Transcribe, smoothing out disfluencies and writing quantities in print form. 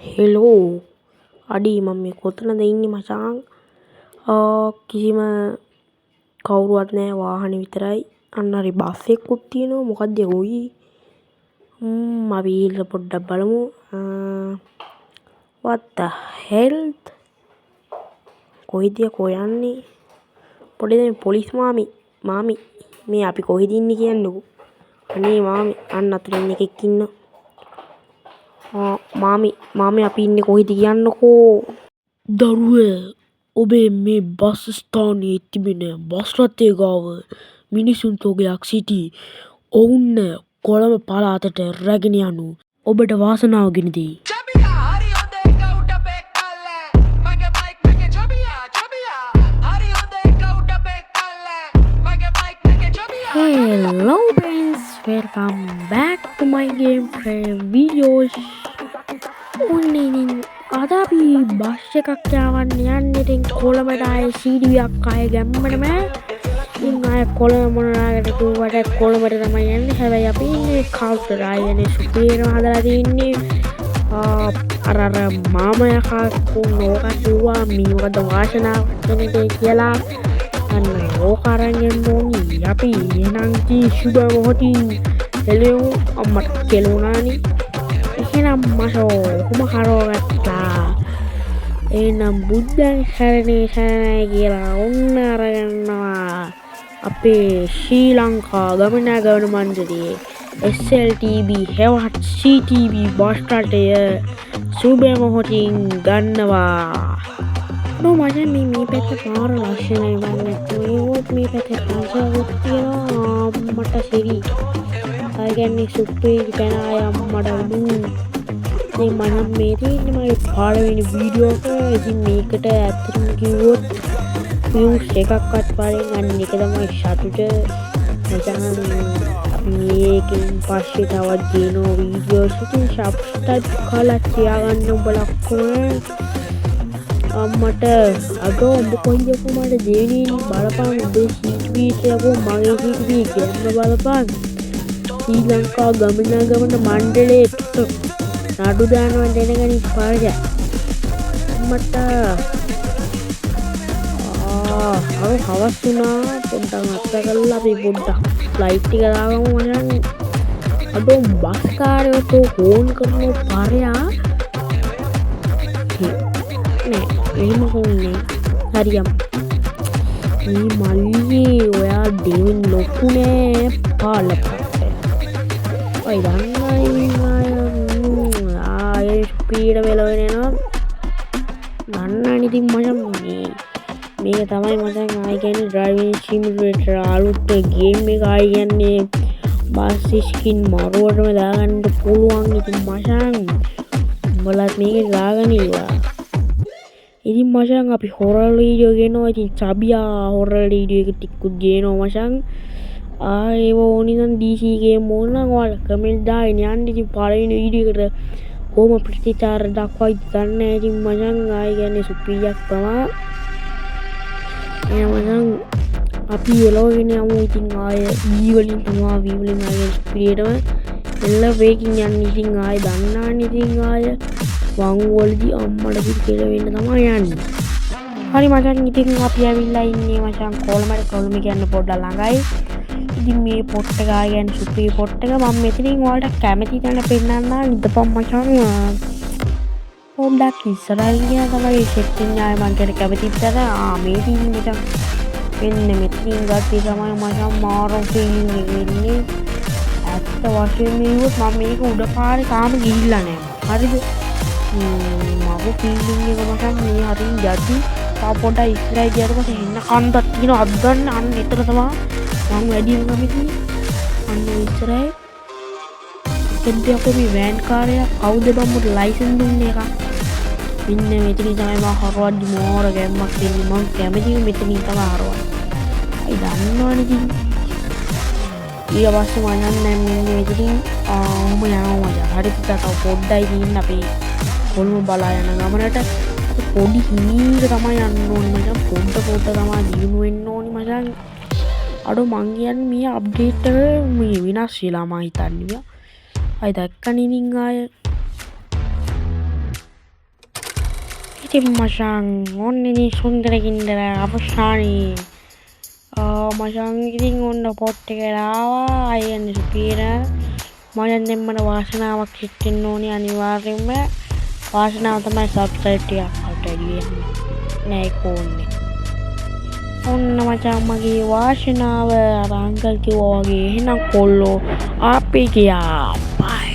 Hello අඩි මම මේ කොතනද ඉන්නේ මචං කිසිම කවුරුවත් නැහැ වාහනේ විතරයි අන්න හරි බස් එකකුත් තියෙනවා මොකද්ද ඔයි අපි ඊළඟ පොඩ්ඩක් බලමු what the hell කොහෙද යන්නේ පොඩි දෙන පොලිස් මාමි මේ අපි කොහෙද ඉන්නේ කියන්නකෝ අනේ මාමි අන්න අතරින් එකෙක් ඉන්නවා මාමි අපි ඉන්නේ කොහෙද කියන්නකෝ දරුවේ ඔබේ මේ බස් ස්ථානයේ තිබෙන බස් රථය ගාව මිනිසුන් තොගයක් සිටි ඔවුන් කොළඹ පළාතට රැගෙන යනු ඔබට වාසනාව ගෙන දෙයි. Hello friends, welcome back to my gameplay videos. අද අපි බස් එකක් යවන්න යන්නේ ඉතින් කොළඹට ආයේ සීඩියක් ආයේ ගැම්මනම ඉතින් ආයේ කොළඹ මොනවාකට කිව්වට කොළඹට තමයි යන්නේ හැබැයි අපි ඉන්නේ කවුටර් ආයේ සුපිරම හදලා තින්නේ අර මාමයා කක්කු නෝක කිව්වා මේ මොකද වාසනාවක් කෙනෙක් කියලා අන්න ඕක අරන් යන්න ඕනි අපි එහෙනම් කී සුබ මොහොතින් එළෙමු අම්මට කෙලුණානි එහෙනම් මසෝ කොහොම හරවගත්තා එහෙනම් බුද්ධං සරණේ සරණයි කියලා ඔන්න අරගන්නවා අපේ ශ්‍රී ලංකා ගමනාගමන මණ්ඩලයේ SLTB හෙවත් CTB බස් රථය සුබ මොහොතින් ගන්නවා නෝ මචං මේ පැත්ත පාර ලක්ෂණයි වන්නේ මේ පැත්තේ පන්සලක් තියෙනවා මට සිරි I කියන්නේ සුප්පේරි පැනාය අම්මට උඩු ඉතින් මම මේ තියෙන්නේ මගේ පළවෙනි වීඩියෝ එක ඉතින් මේකට ඇත්තටම කිව්වොත් views එකක්වත් පාරෙන් අන්න එක තමයි සතුට මචං අපි මේකෙන් පස්සේ තවත් ගේනවා වීඩියෝස් ඉතින් subscribe කරලා තියාගන්න උඹලා ඔක්කොම අම්මට අගෝ උඹ කොයිද කොහමද දෙවියන් බලපන් උඹේ CTV එකෝ මගේ CTV ගැම්ම බලපන් ශ්‍රී ලංකා ගමනාගමන මණ්ඩලයට නඩු දානවා දැනගනි පාරජ මට අර හවස් වුණා පොඩ්ඩක් අත්ත කරලා අපි පොඩ්ඩක් ෆ්ලයිට් එක දාගමු මචං අඩෝ බස් කාර්යයට ෆෝන් කරන පාරයා නෑ එහෙම කොන්නේ හරියම් මේ මල්ලි ඔයා දෙවින් ලොකු නෑ පාලක ඔය දන්නයි ආයේ ස්පීඩ් වෙලවෙන යනවා දන්නවනේ ඉතින් මචං මේක තමයි මචං ආයි කියන්නේ ඩ්‍රයිවිං සිමියුලේටර් අලුත් ගේම් එක ආයි කියන්නේ බස් ස්කින් මරුවටම දාගන්න පුළුවන් ඉතින් මචං උඹලත් මේක දාගන්න ඉවා ඉතින් මචං අපි හොරර් වීඩියෝ ගේනවා ඉතින් චබියා හොරර් වීඩියෝ එක ටිකකුත් ගේනවා මචං ආයේ ඕනි නම් DC ගේම් ඕන නම් ඔයාලා කමෙන්ට් දාගෙන යන්න ඉතින් පළවෙනි වීඩියෝ එකට කොහොම ප්‍රතිචාර දක්වයිද දන්නේ නැහැ ඉතින් මචං ආයේ කියන්නේ සුපිරියක් තමයි එහෙනම් අපි එළවගෙන යමු ඉතින් ආයේ වලින් ආයේ ස්පීඩ්ම එල්ල වේගින් යන්න ඉතින් ආයේ දන්නානේ ඉතින් ආයේ වංගුවලදී අම්මට කියලා වෙන්න තමයි යන්නේ හරි මචං ඉතින් අපි ඇවිල්ලා ඉන්නේ මචං කොළඹ කියන්න පොඩ්ඩක් ළඟයි ඉතින් මේ පොට් එක ආයන් සුපිරි පොට් එක මම මෙතනින් ඔයාලට කැමති තැන පෙන්නන්න ඉදපම් මචං පොඩ්ඩක් ඉස්සරහින් ගියා තමයි සෙට් වෙන්නේ ආය මං කියන කැමති තැන මේ තියෙන මචං මෙන්න මෙතනින් ගත්තී තමයි මචං මාරෝ ෆීලිං එක එන්නේ ඇත්ත වශයෙන්ම මේවත් මම මේක උඩ පාරේ තාම ගිහිල්ලා නැහැ හරිද මගේ ෆීලිං එක මචං මේ හරින් යද්දි තා පොඩ්ඩක් ඉස්සරහින් ගියාට පස්සේ එන්න කන්දක් තියෙන අත් ගන්න අන්න එතන තමයි මම වැඩිම කැමති අන්න ඉස්සරහේ එතෙන්දී අපේ මේ වෑන් කාර්යය කවුද බම්මුට ලයිසන් දුන්නේ එකක් මෙන්න මෙතනින් තමයි මම හරවද්දි මෝර ගැම්මක් දෙන්නේ මම කැමති මෙතනින් තමයි හරවන්නේ අයි දන්නවනේ ඉතින් ඊට පස්සේ මම යන්නේ මෙන්න මෙතනින් ඔහොම යනවා මචං හරිද තව පොඩ්ඩයි තියෙන අපේ කොළඹ බලා යන ගමනට පොඩි හිමීර තමයි යන්න ඕනේ මචං පොඩ තමයි දිනු වෙන්න ඕනේ මචං අඩෝ මං කියන්නේ මේ අප්ඩේට් එක මේ විනාශ වෙලා මම හිතන්නේ අය දැක්කනේ ඉතින් ආය ඉතින් මචං ඔන්න ඉතින් සුන්දර ගින්දර අවසානයේ මචං ඉතින් ඔන්න පොට් එකට ආවා අයන්න සුපීර මචං දැන් මට වාසනාවක් සිද්ධ වෙන්න ඕනේ අනිවාර්යෙන්ම වාසනාව තමයි සබ්ස්ක්‍රයිබ් ටිකක් අට එළිය නෑ ඒක ඕනේ ඔන්න මචං මගේ වාසනාව අර අංකල් කිව්වා වගේ එහෙනම් කොල්ලෝ අපි ගියා බයි